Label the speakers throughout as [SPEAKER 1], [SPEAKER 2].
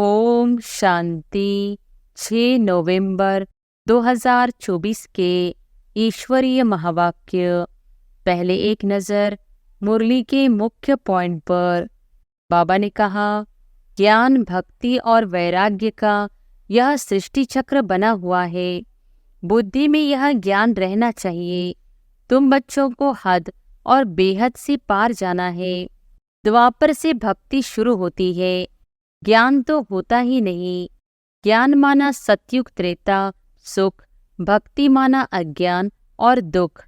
[SPEAKER 1] ओम शांति। 6 नवंबर 2024 के ईश्वरीय महावाक्य। पहले एक नज़र मुरली के मुख्य पॉइंट पर। बाबा ने कहा, ज्ञान, भक्ति और वैराग्य का यह सृष्टि चक्र बना हुआ है। बुद्धि में यह ज्ञान रहना चाहिए। तुम बच्चों को हद और बेहद से पार जाना है। द्वापर से भक्ति शुरू होती है, ज्ञान तो होता ही नहीं। ज्ञान माना सतयुग, त्रेता, सुख। भक्ति माना अज्ञान और दुख।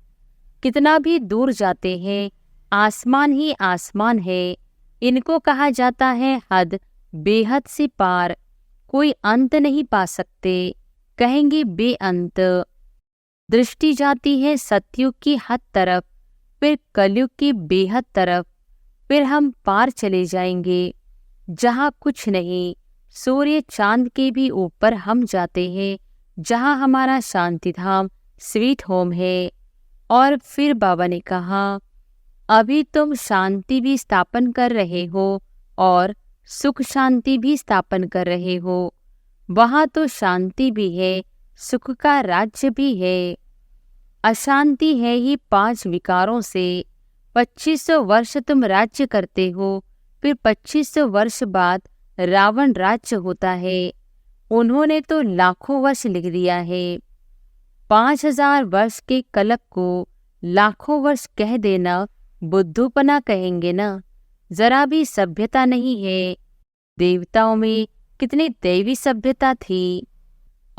[SPEAKER 1] कितना भी दूर जाते हैं, आसमान ही आसमान है। इनको कहा जाता है हद, बेहद से पार। कोई अंत नहीं पा सकते, कहेंगे बेअंत। दृष्टि जाती है सतयुग की हद तरफ, फिर कलयुग की बेहद तरफ। फिर हम पार चले जाएंगे जहाँ कुछ नहीं। सूर्य चांद के भी ऊपर हम जाते हैं, जहाँ हमारा शांति धाम, स्वीट होम है। और फिर बाबा ने कहा, अभी तुम शांति भी स्थापन कर रहे हो और सुख शांति भी स्थापन कर रहे हो। वहाँ तो शांति भी है, सुख का राज्य भी है। अशांति है ही 5 विकारों से। 2500 वर्ष तुम राज्य करते हो, फिर 2500 वर्ष बाद रावण राज्य होता है। उन्होंने तो लाखों वर्ष लिख दिया है। 5000 वर्ष के कलप को लाखों वर्ष कह देना बुद्धूपना कहेंगे ना। जरा भी सभ्यता नहीं है। देवताओं में कितनी दैवी सभ्यता थी।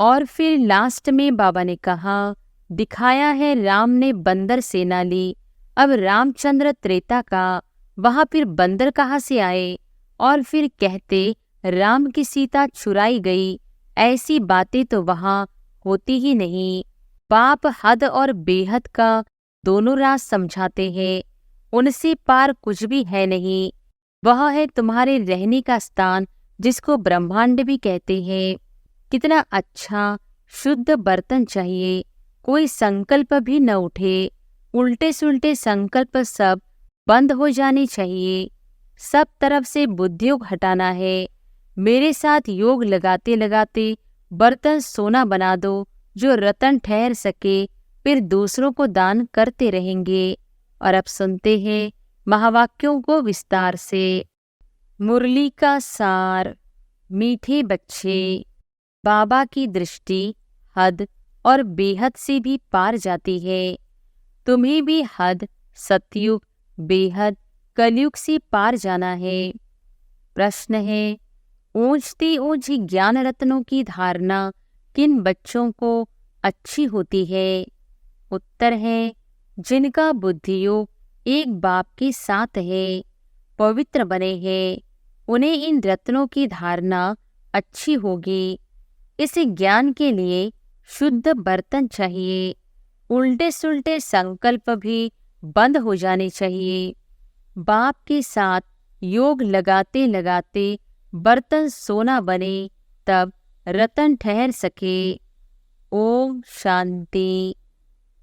[SPEAKER 1] और फिर लास्ट में बाबा ने कहा, दिखाया है राम ने बंदर सेना ली। अब रामचंद्र त्रेता का, वहां फिर बंदर कहाँ से आए? और फिर कहते राम की सीता चुराई गई। ऐसी बातें तो वहां होती ही नहीं। बाप हद और बेहद का दोनों राज समझाते हैं। उनसे पार कुछ भी है नहीं। वह है तुम्हारे रहने का स्थान, जिसको ब्रह्मांड भी कहते हैं। कितना अच्छा शुद्ध बर्तन चाहिए, कोई संकल्प भी न उठे। उल्टे सुल्टे संकल्प सब बंद हो जाने चाहिए। सब तरफ से बुद्धियोग हटाना है। मेरे साथ योग लगाते लगाते बर्तन सोना बना दो, जो रतन ठहर सके। फिर दूसरों को दान करते रहेंगे। और अब सुनते हैं महावाक्यों को विस्तार से। मुरली का सार। मीठे बच्चे, बाबा की दृष्टि हद और बेहद से भी पार जाती है। तुम्हें भी हद, सतयुग, बेहद, कलयुग से पार जाना है। प्रश्न है, ऊंचती ऊंची ज्ञान रत्नों की धारणा किन बच्चों को अच्छी होती है? उत्तर है, जिनका बुद्धियोग एक बाप के साथ है, पवित्र बने हैं। उन्हें इन रत्नों की धारणा अच्छी होगी। इस ज्ञान के लिए शुद्ध बर्तन चाहिए। उल्टे सुल्टे संकल्प भी बंद हो जाने चाहिए। बाप के साथ योग लगाते लगाते बर्तन सोना बने, तब रतन ठहर सके। ओम शांति।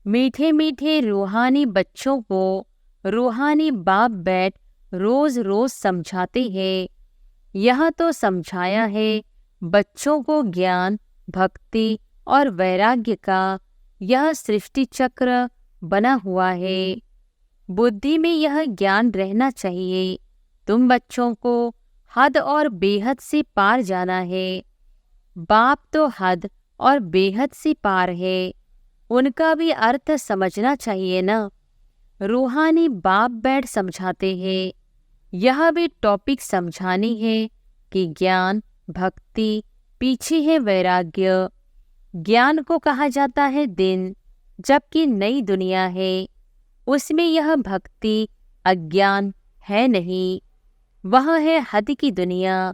[SPEAKER 1] मीठे मीठे रूहानी बच्चों को रूहानी बाप बैठ रोज रोज समझाते हैं। यह तो समझाया है बच्चों को ज्ञान, भक्ति और वैराग्य का यह सृष्टि चक्र बना हुआ है। बुद्धि में यह ज्ञान रहना चाहिए। तुम बच्चों को हद और बेहद से पार जाना है। बाप तो हद और बेहद से पार है, उनका भी अर्थ समझना चाहिए ना। रूहानी बाप बैठ समझाते हैं। यह भी टॉपिक समझानी है कि ज्ञान, भक्ति, पीछे है वैराग्य। ज्ञान को कहा जाता है दिन, जबकि नई दुनिया है, उसमें यह भक्ति अज्ञान है नहीं। वह है हद की दुनिया,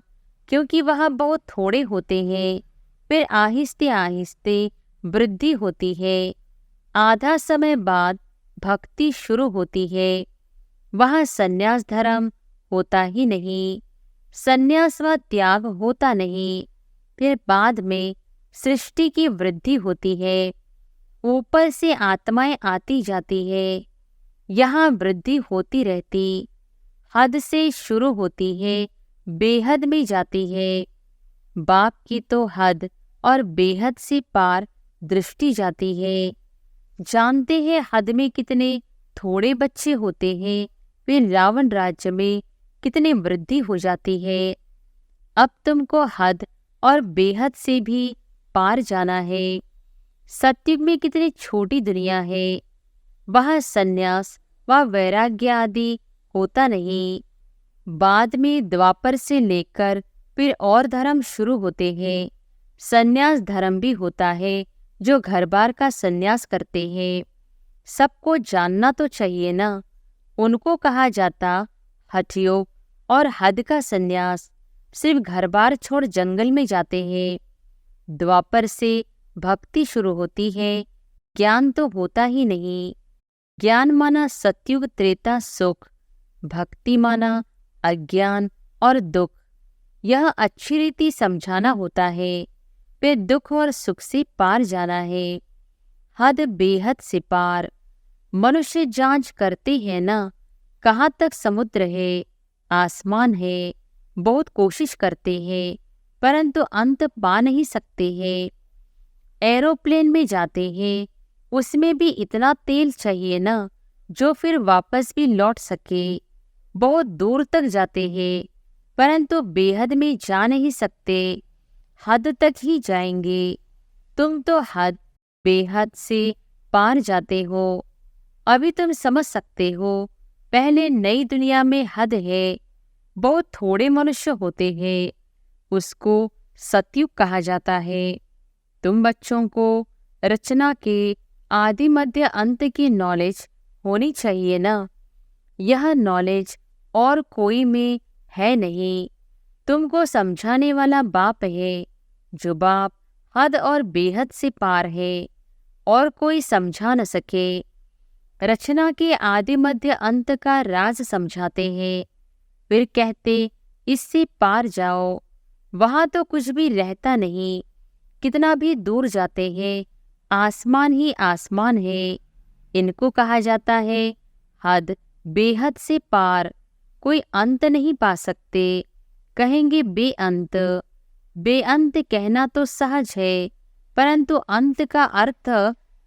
[SPEAKER 1] क्योंकि वह बहुत थोड़े होते हैं। फिर आहिस्ते आहिस्ते वृद्धि होती है। आधा समय बाद भक्ति शुरू होती है। वहाँ संन्यास धर्म होता ही नहीं, संन्यास व त्याग होता नहीं। फिर बाद में सृष्टि की वृद्धि होती है। ऊपर से आत्माएं आती जाती है। यहाँ वृद्धि होती रहती। हद से शुरू होती है, बेहद में जाती है। बाप की तो हद और बेहद से पार दृष्टि जाती है। जानते हैं हद में कितने थोड़े बच्चे होते हैं, फिर रावण राज्य में कितने वृद्धि हो जाती है। अब तुमको हद और बेहद से भी पार जाना है। सतयुग में कितनी छोटी दुनिया है, वहाँ संन्यास व वैराग्य आदि होता नहीं। बाद में द्वापर से लेकर फिर और धर्म शुरू होते हैं। संन्यास धर्म भी होता है, जो घर बार का संन्यास करते हैं। सबको जानना तो चाहिए ना, उनको कहा जाता हठयोग और हद का संन्यास। सिर्फ घर बार छोड़ जंगल में जाते हैं। द्वापर से भक्ति शुरू होती है, ज्ञान तो होता ही नहीं। ज्ञान माना सतयुग त्रेता सुख, भक्ति माना अज्ञान और दुख। यह अच्छी रीति समझाना होता है, फिर दुख और सुख से पार जाना है। हद बेहद से पार। मनुष्य जांच करते हैं ना, कहाँ तक समुद्र है, आसमान है। बहुत कोशिश करते हैं, परंतु अंत पा नहीं सकते हैं। एरोप्लेन में जाते हैं, उसमें भी इतना तेल चाहिए ना, जो फिर वापस भी लौट सके। बहुत दूर तक जाते हैं, परंतु बेहद में जा नहीं सकते, हद तक ही जाएंगे। तुम तो हद बेहद से पार जाते हो। अभी तुम समझ सकते हो, पहले नई दुनिया में हद है, बहुत थोड़े मनुष्य होते हैं, उसको सतयुग कहा जाता है। तुम बच्चों को रचना के आदि मध्य अंत की नॉलेज होनी चाहिए ना। यह नॉलेज और कोई में है नहीं, तुमको समझाने वाला बाप है, जो बाप हद और बेहद से पार है, और कोई समझा न सके। रचना के आदि मध्य अंत का राज समझाते हैं, फिर कहते इससे पार जाओ। वहाँ तो कुछ भी रहता नहीं, कितना भी दूर जाते हैं, आसमान ही आसमान है। इनको कहा जाता है हद बेहद से पार। कोई अंत नहीं पा सकते, कहेंगे बेअंत। बेअंत कहना तो सहज है, परंतु अंत का अर्थ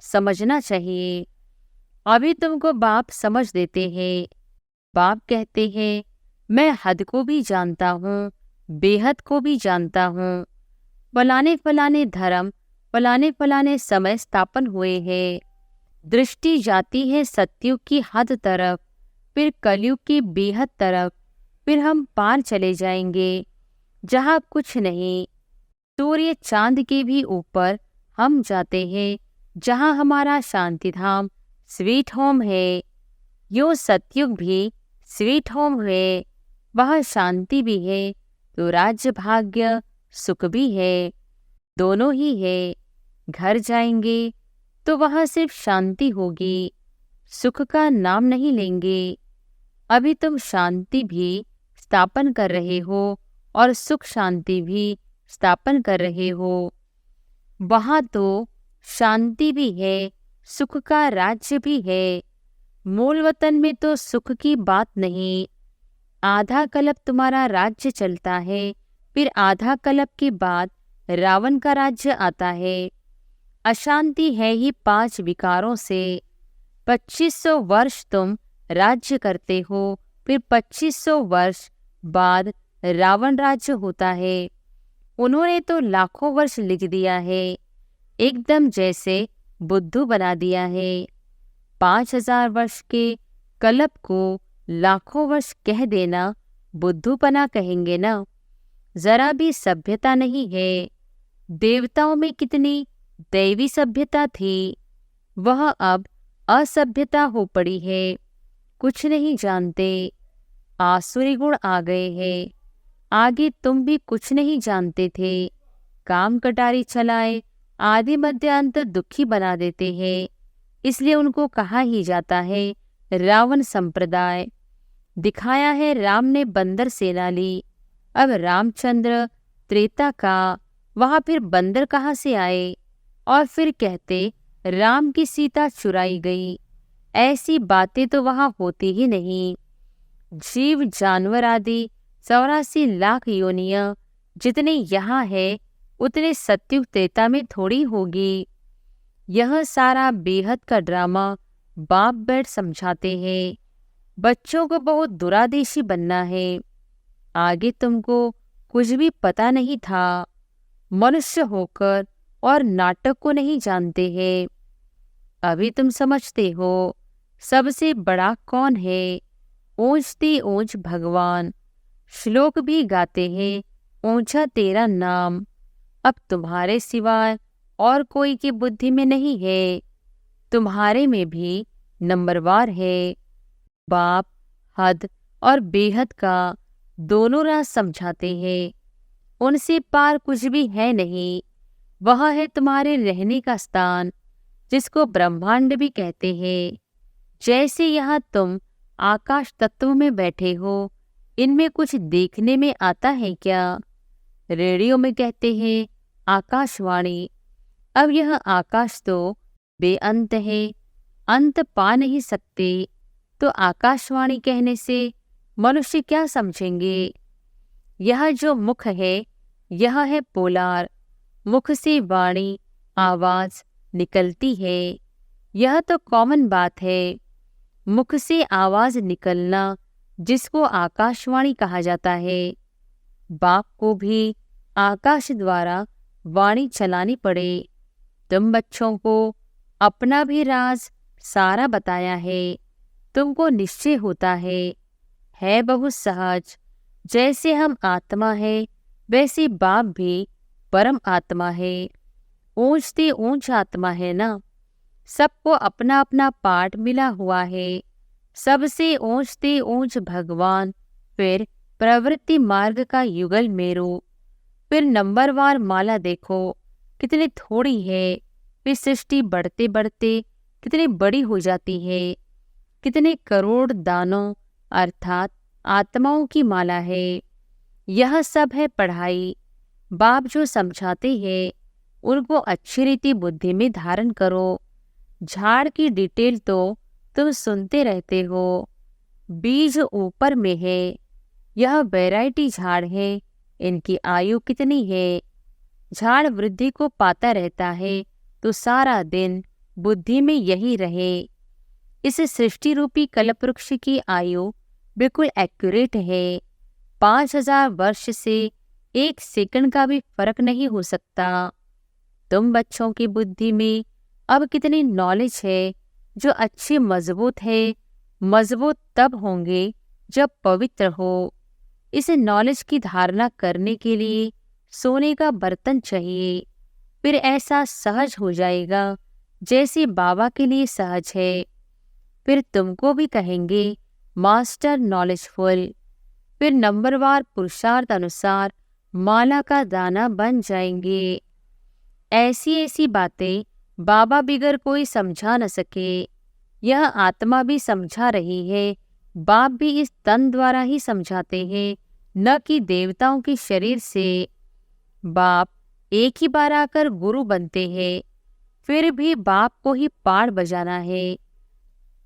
[SPEAKER 1] समझना चाहिए। अभी तुमको बाप समझ देते हैं। बाप कहते हैं मैं हद को भी जानता हूँ, बेहद को भी जानता हूँ। फलाने फलाने धर्म फलाने फलाने समय स्थापन हुए हैं। दृष्टि जाती है सतयुग की हद तरफ, फिर कलयुग की बेहद तरफ, फिर हम पार चले जाएंगे, जहाँ कुछ नहीं। सूर्य चांद के भी ऊपर हम जाते हैं, जहाँ हमारा शांति धाम स्वीट होम है। यो सतयुग भी स्वीट होम है, वहाँ शांति भी है, तो राज्य भाग्य सुख भी है, दोनों ही है। घर जाएंगे तो वहाँ सिर्फ शांति होगी, सुख का नाम नहीं लेंगे। अभी तुम शांति भी स्थापन कर रहे हो और सुख शांति भी स्थापन कर रहे हो। वहाँ तो शांति भी है, सुख का राज्य भी है। मूल वतन में तो सुख की बात नहीं। आधा कल्प तुम्हारा राज्य चलता है, फिर आधा कल्प के बाद रावण का राज्य आता है। अशांति है ही 5 विकारों से। 2500 वर्ष तुम राज्य करते हो, फिर 2500 वर्ष बाद रावण राज्य होता है। उन्होंने तो लाखों वर्ष लिख दिया है, एकदम जैसे बुद्धू बना दिया है। 5000 वर्ष के कल्प को लाखों वर्ष कह देना बुद्धूपना कहेंगे ना। जरा भी सभ्यता नहीं है। देवताओं में कितनी दैवी सभ्यता थी, वह अब असभ्यता हो पड़ी है। कुछ नहीं जानते, आसुरी गुण आ गए हैं। आगे तुम भी कुछ नहीं जानते थे। काम कटारी चलाए आदि मध्य अंत दुखी बना देते हैं, इसलिए उनको कहा ही जाता है रावण संप्रदाय। दिखाया है राम ने बंदर सेना ली। अब रामचंद्र त्रेता का, वहाँ फिर बंदर कहाँ से आए? और फिर कहते राम की सीता चुराई गई। ऐसी बातें तो वहाँ होती ही नहीं। जीव जानवर आदि 84 लाख योनियां जितने यहाँ है उतने सत्युग त्रेता में थोड़ी होगी। यह सारा बेहद का ड्रामा बाप बैठ समझाते हैं। बच्चों को बहुत दुरादेशी बनना है। आगे तुमको कुछ भी पता नहीं था। मनुष्य होकर और नाटक को नहीं जानते हैं। अभी तुम समझते हो सबसे बड़ा कौन है। ऊंचते ऊंच भगवान। श्लोक भी गाते हैं, ऊंचा तेरा नाम। अब तुम्हारे सिवाय और कोई की बुद्धि में नहीं है। तुम्हारे में भी नंबरवार है। बाप हद और बेहद का दोनों राज समझाते हैं। उनसे पार कुछ भी है नहीं। वह है तुम्हारे रहने का स्थान, जिसको ब्रह्मांड भी कहते हैं। जैसे यहाँ तुम आकाश तत्व में बैठे हो, इनमें कुछ देखने में आता है क्या? रेडियो में कहते हैं आकाशवाणी। अब यह आकाश तो बेअंत है, अंत पा नहीं सकते, तो आकाशवाणी कहने से मनुष्य क्या समझेंगे? यह जो मुख है यह है पोलार। मुख से वाणी आवाज निकलती है। यह तो कॉमन बात है। मुख से आवाज निकलना जिसको आकाशवाणी कहा जाता है। बाप को भी आकाश द्वारा वाणी चलानी पड़े। तुम बच्चों को अपना भी राज सारा बताया है। तुमको निश्चय होता है बहुत सहज। जैसे हम आत्मा है वैसे बाप भी परम आत्मा है। ऊंचते ऊंच आत्मा है ना। सबको अपना अपना पाठ मिला हुआ है। सबसे ऊंचते ऊंच भगवान, फिर प्रवृत्ति मार्ग का युगल मेरू, फिर नंबरवार माला देखो कितनी थोड़ी है। फिर सृष्टि बढ़ते बढ़ते कितनी बड़ी हो जाती है। कितने करोड़ दानों अर्थात आत्माओं की माला है। यह सब है पढ़ाई। बाप जो समझाते हैं उनको अच्छी रीति बुद्धि में धारण करो। झाड़ की डिटेल तो तुम सुनते रहते हो। बीज ऊपर में है। यह वैरायटी झाड़ है। इनकी आयु कितनी है? झाड़ वृद्धि को पाता रहता है तो सारा दिन बुद्धि में यही रहे। इस सृष्टि रूपी कल्पवृक्ष की आयु बिल्कुल एक्यूरेट है। 5000 वर्ष से 1 सेकंड का भी फर्क नहीं हो सकता। तुम बच्चों की बुद्धि में अब कितनी नॉलेज है जो अच्छी मजबूत है। मजबूत तब होंगे जब पवित्र हो। इस नॉलेज की धारणा करने के लिए सोने का बर्तन चाहिए। फिर ऐसा सहज हो जाएगा जैसे बाबा के लिए सहज है। फिर तुमको भी कहेंगे मास्टर नॉलेजफुल। फिर नंबरवार पुरुषार्थ अनुसार माला का दाना बन जाएंगे। ऐसी ऐसी बातें बाबा बिगर कोई समझा न सके। यह आत्मा भी समझा रही है। बाप भी इस तन द्वारा ही समझाते हैं, न कि देवताओं के शरीर से। बाप एक ही बार आकर गुरु बनते हैं, फिर भी बाप को ही पाड़ बजाना है।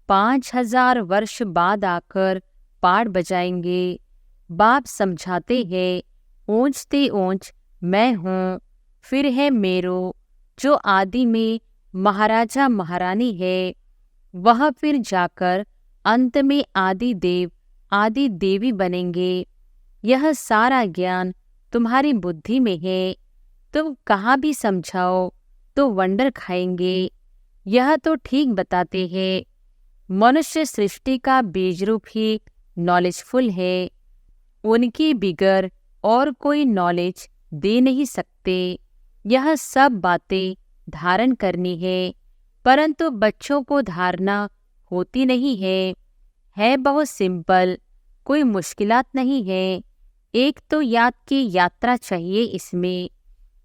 [SPEAKER 1] 5000 वर्ष बाद आकर पाड़ बजाएंगे। बाप समझाते हैं ऊंचते ऊंच मैं हूँ। फिर है मेरो जो आदि में महाराजा महारानी है। वह फिर जाकर अंत में आदि देव आदि देवी बनेंगे। यह सारा ज्ञान तुम्हारी बुद्धि में है। तुम कहाँ भी समझाओ तो वंडर खाएंगे। यह तो ठीक बताते हैं। मनुष्य सृष्टि का बीज रूप ही नॉलेजफुल है। उनकी बिगर और कोई नॉलेज दे नहीं सकते। यह सब बातें धारण करनी है, परंतु बच्चों को धारणा होती नहीं है बहुत सिंपल, कोई मुश्किलात नहीं है। एक तो याद की यात्रा चाहिए इसमें,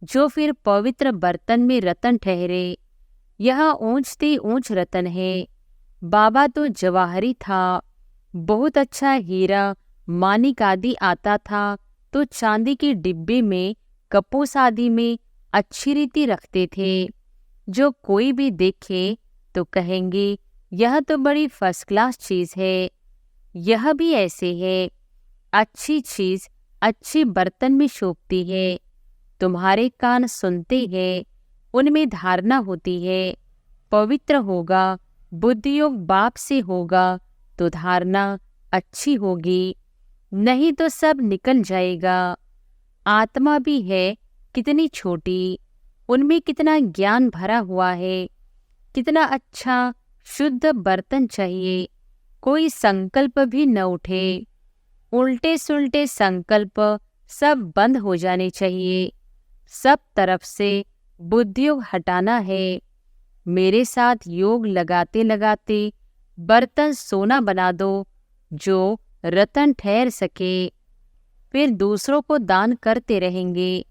[SPEAKER 1] जो फिर पवित्र बर्तन में रतन ठहरे। यह ऊंचते ऊंच रतन है। बाबा तो जवाहरी था। बहुत अच्छा हीरा मानिक आदि आता था तो चांदी के डिब्बे में कपूस आदि में अच्छी रीति रखते थे। जो कोई भी देखे तो कहेंगे यह तो बड़ी फर्स्ट क्लास चीज है। यह भी ऐसे है। अच्छी चीज अच्छे बर्तन में शोभती है। तुम्हारे कान सुनते हैं, उनमें धारणा होती है। पवित्र होगा, बुद्धि योग बाप से होगा तो धारणा अच्छी होगी, नहीं तो सब निकल जाएगा। आत्मा भी है कितनी छोटी, उनमें कितना ज्ञान भरा हुआ है। कितना अच्छा शुद्ध बर्तन चाहिए, कोई संकल्प भी न उठे। उल्टे सुल्टे संकल्प सब बंद हो जाने चाहिए। सब तरफ से बुद्धि योग हटाना है। मेरे साथ योग लगाते लगाते बर्तन सोना बना दो जो रतन ठहर सके, फिर दूसरों को दान करते रहेंगे।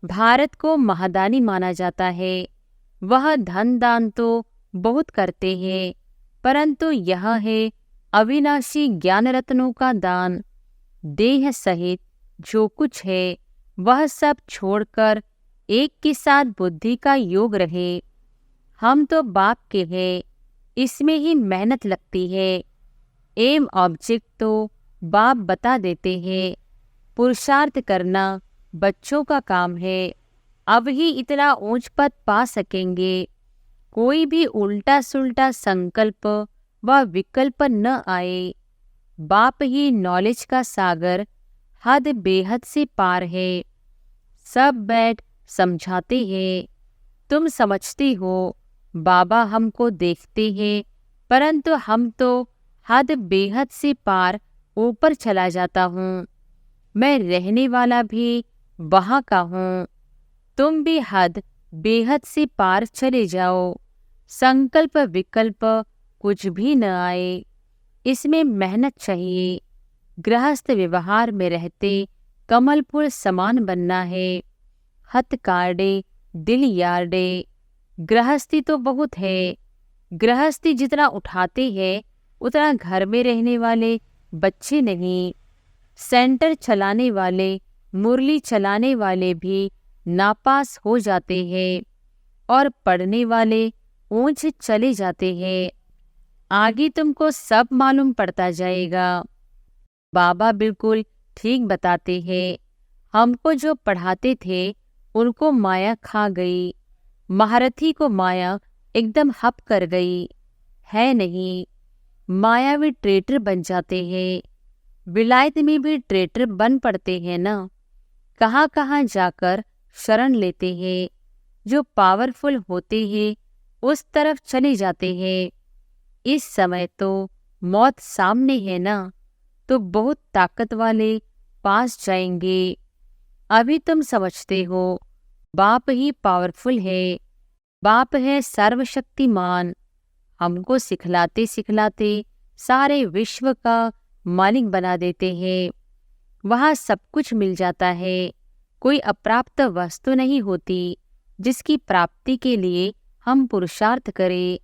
[SPEAKER 1] भारत को महादानी माना जाता है। वह धन दान तो बहुत करते हैं, परंतु यह है अविनाशी ज्ञान रत्नों का दान। देह सहित जो कुछ है वह सब छोड़कर एक के साथ बुद्धि का योग रहे। हम तो बाप के हैं, इसमें ही मेहनत लगती है। एम ऑब्जेक्ट तो बाप बता देते हैं। पुरुषार्थ करना बच्चों का काम है। अब ही इतना ऊंच पद पा सकेंगे। कोई भी उल्टा सुल्टा संकल्प व विकल्प न आए। बाप ही नॉलेज का सागर हद बेहद से पार है। सब बैठ समझाते हैं। तुम समझते हो बाबा हमको देखते हैं, परंतु हम तो हद बेहद से पार ऊपर चला जाता हूँ। मैं रहने वाला भी वहाँ का हूँ। तुम भी हद बेहद से पार चले जाओ। संकल्प विकल्प कुछ भी न आए, इसमें मेहनत चाहिए। गृहस्थ व्यवहार में रहते कमल फूल समान बनना है। हथ काटे दिल यार्डे। गृहस्थी तो बहुत है। गृहस्थी जितना उठाते हैं उतना घर में रहने वाले बच्चे नहीं। सेंटर चलाने वाले, मुरली चलाने वाले भी नापास हो जाते हैं और पढ़ने वाले ऊंच चले जाते हैं। आगे तुमको सब मालूम पड़ता जाएगा। बाबा बिल्कुल ठीक बताते हैं। हमको जो पढ़ाते थे उनको माया खा गई। महारथी को माया एकदम हप कर गई है नहीं। मायावी ट्रेटर बन जाते हैं। विलायत में भी ट्रेटर बन पड़ते हैं ना। कहाँ कहाँ जाकर शरण लेते हैं। जो पावरफुल होते हैं उस तरफ चले जाते हैं। इस समय तो मौत सामने है ना, तो बहुत ताकत वाले पास जाएंगे। अभी तुम समझते हो बाप ही पावरफुल है। बाप है सर्वशक्तिमान। हमको सिखलाते सिखलाते सारे विश्व का मालिक बना देते हैं। वहाँ सब कुछ मिल जाता है। कोई अप्राप्त वस्तु नहीं होती जिसकी प्राप्ति के लिए हम पुरुषार्थ करें।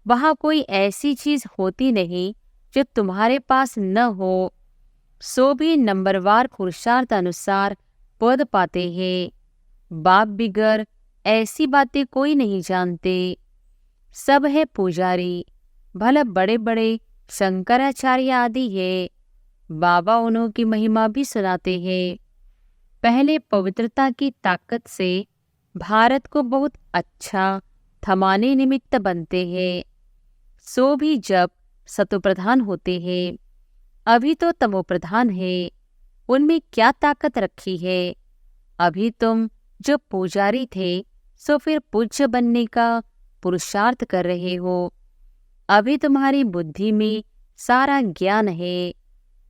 [SPEAKER 1] वहाँ कोई ऐसी चीज होती नहीं जो तुम्हारे पास न हो। सो भी नंबरवार पुरुषार्थ अनुसार पद पाते हैं। बाप बिगर ऐसी बातें कोई नहीं जानते। सब है पुजारी, भला बड़े बड़े शंकराचार्य आदि है। बाबा उन्हों की महिमा भी सुनाते हैं। पहले पवित्रता की ताकत से भारत को बहुत अच्छा थमाने निमित्त बनते हैं। सो भी जब सतोप्रधान होते हैं। अभी तो तमोप्रधान है। उनमें क्या ताकत रखी है। अभी तुम जो पुजारी थे सो फिर पूज्य बनने का पुरुषार्थ कर रहे हो। अभी तुम्हारी बुद्धि में सारा ज्ञान है।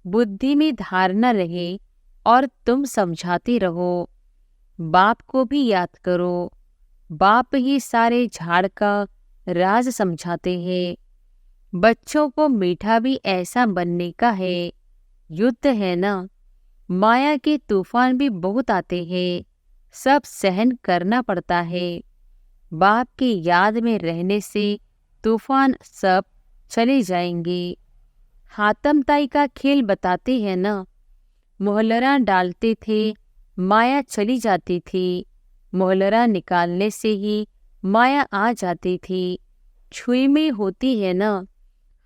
[SPEAKER 1] बुद्धि में धारणा रहे और तुम समझाते रहो। बाप को भी याद करो। बाप ही सारे झाड़ का राज समझाते हैं। बच्चों को मीठा भी ऐसा बनने का है। युद्ध है ना, माया के तूफान भी बहुत आते हैं। सब सहन करना पड़ता है। बाप की याद में रहने से तूफान सब चले जाएंगे। हातम ताई का खेल बताते हैं ना। मोहलरा डालते थे, माया चली जाती थी। मोहलरा निकालने से ही माया आ जाती थी। छुई में होती है ना,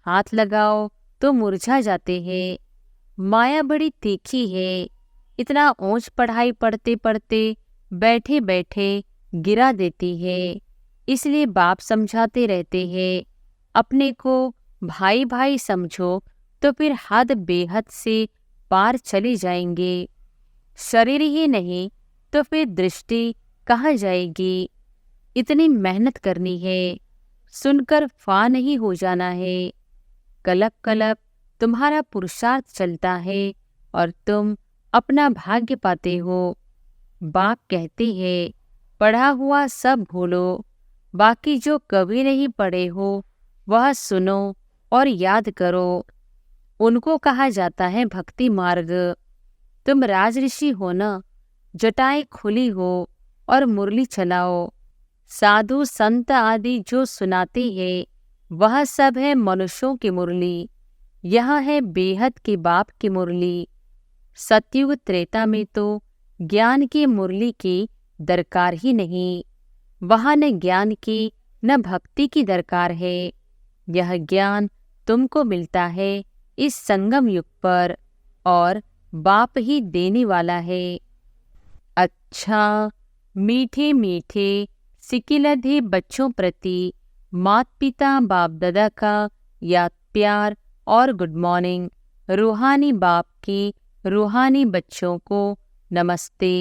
[SPEAKER 1] हाथ लगाओ तो मुरझा जाते हैं। माया बड़ी तीखी है, इतना ऊंच पढ़ाई पढ़ते पढ़ते बैठे बैठे गिरा देती है। इसलिए बाप समझाते रहते हैं, अपने को भाई भाई समझो तो फिर हद बेहद से पार चले जाएंगे। शरीर ही नहीं तो फिर दृष्टि कहाँ जाएगी। इतनी मेहनत करनी है, सुनकर फा नहीं हो जाना है। कलप कलप तुम्हारा पुरुषार्थ चलता है और तुम अपना भाग्य पाते हो। बाप कहते हैं, पढ़ा हुआ सब भूलो, बाकी जो कभी नहीं पढ़े हो वह सुनो और याद करो। उनको कहा जाता है भक्ति मार्ग। तुम राजऋषि हो न, जटाएं खुली हो और मुरली चलाओ। साधु संत आदि जो सुनाते हैं वह सब है मनुष्यों की मुरली। यह है बेहद के बाप की मुरली। सतयुग त्रेता में तो ज्ञान की मुरली की दरकार ही नहीं। वहाँ न ज्ञान की न भक्ति की दरकार है। यह ज्ञान तुमको मिलता है इस संगम युग पर और बाप ही देने वाला है। अच्छा, मीठे मीठे सिकिलधे बच्चों प्रति माता पिता बाप दादा का याद प्यार और गुड मॉर्निंग। रूहानी बाप की रूहानी बच्चों को नमस्ते।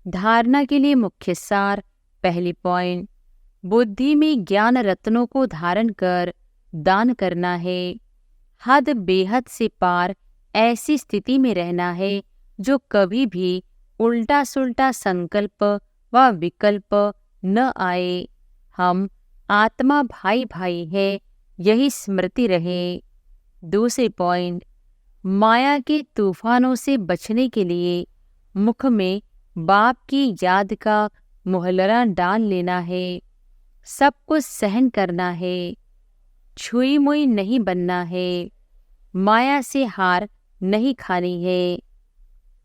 [SPEAKER 1] धारणा के लिए मुख्य सार। पहली पॉइंट, बुद्धि में ज्ञान रत्नों को धारण कर दान करना है। हद बेहद से पार ऐसी स्थिति में रहना है जो कभी भी उल्टा सुल्टा संकल्प व विकल्प न आए। हम आत्मा भाई भाई है, यही स्मृति रहे। दूसरे पॉइंट, माया के तूफानों से बचने के लिए मुख में बाप की याद का मुहल्ला डाल लेना है। सब कुछ सहन करना है, छुई मुई नहीं बनना है, माया से हार नहीं खानी है।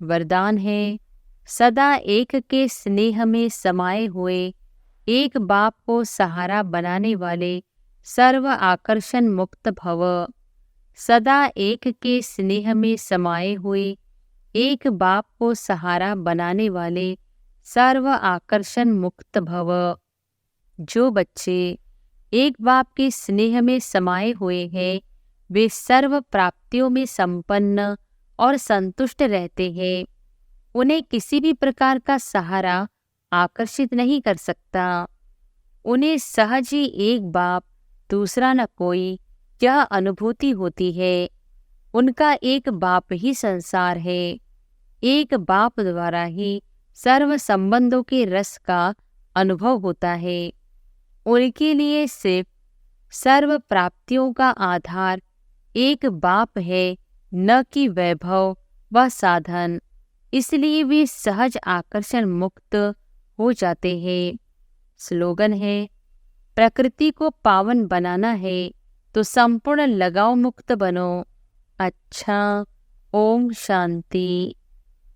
[SPEAKER 1] वरदान है, सदा एक के स्नेह में समाये हुए एक बाप को सहारा बनाने वाले सर्व आकर्षण मुक्त भव। सदा एक के स्नेह में समाये हुए एक बाप को सहारा बनाने वाले सर्व आकर्षण मुक्त भव। जो बच्चे एक बाप के स्नेह में समाये हुए हैं वे सर्व प्राप्तियों में संपन्न और संतुष्ट रहते हैं। उन्हें किसी भी प्रकार का सहारा आकर्षित नहीं कर सकता। उन्हें सहज ही एक बाप दूसरा न कोई यह अनुभूति होती है। उनका एक बाप ही संसार है। एक बाप द्वारा ही सर्व संबंधों के रस का अनुभव होता है। उनके लिए सिर्फ सर्व प्राप्तियों का आधार एक बाप है, न कि वैभव व साधन। इसलिए वे सहज आकर्षण मुक्त हो जाते हैं। स्लोगन है, प्रकृति को पावन बनाना है तो संपूर्ण लगाव मुक्त बनो। अच्छा, ओम शांति।